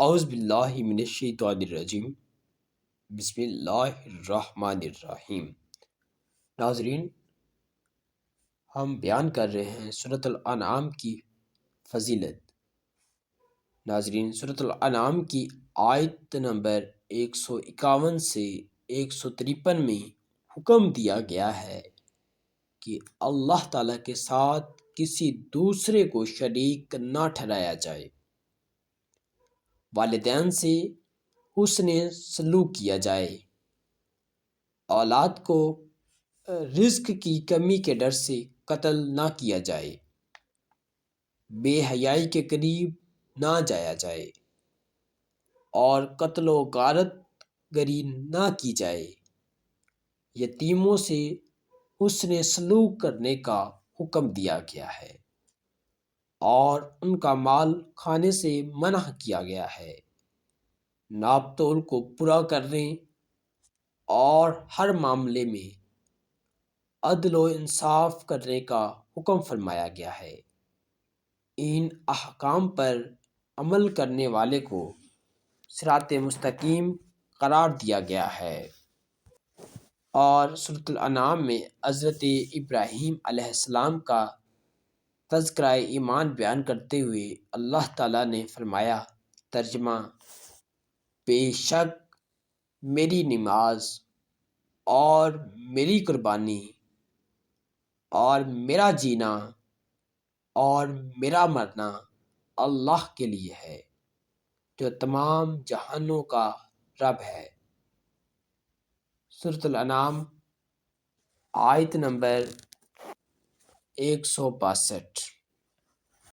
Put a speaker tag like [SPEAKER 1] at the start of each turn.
[SPEAKER 1] اعوذ باللہ من الشیطان الرجیم، بسم اللہ الرحمن الرحیم۔ ناظرین، ہم بیان کر رہے ہیں سورۃ الانعام کی فضیلت۔ ناظرین، سورۃ الانعام کی آیت نمبر 151 سے 153 میں حکم دیا گیا ہے کہ اللہ تعالیٰ کے ساتھ کسی دوسرے کو شریک نہ ٹھہرایا جائے، والدین سے حسن سلوک کیا جائے، اولاد کو رزق کی کمی کے ڈر سے قتل نہ کیا جائے، بے حیائی کے قریب نہ جایا جائے اور قتل و غارت گری نہ کی جائے۔ یتیموں سے حسن سلوک کرنے کا حکم دیا گیا ہے اور ان کا مال کھانے سے منع کیا گیا ہے۔ ناپ تول کو پورا کرنے اور ہر معاملے میں عدل و انصاف کرنے کا حکم فرمایا گیا ہے۔ ان احکام پر عمل کرنے والے کو صراط مستقیم قرار دیا گیا ہے۔ اور سورۃ الانعام میں حضرت ابراہیم علیہ السلام کا تذکرہ ایمان بیان کرتے ہوئے اللہ تعالیٰ نے فرمایا، ترجمہ: بے شک میری نماز اور میری قربانی اور میرا جینا اور میرا مرنا اللہ کے لیے ہے جو تمام جہانوں کا رب ہے۔ سورۃ الانعام آیت نمبر 162۔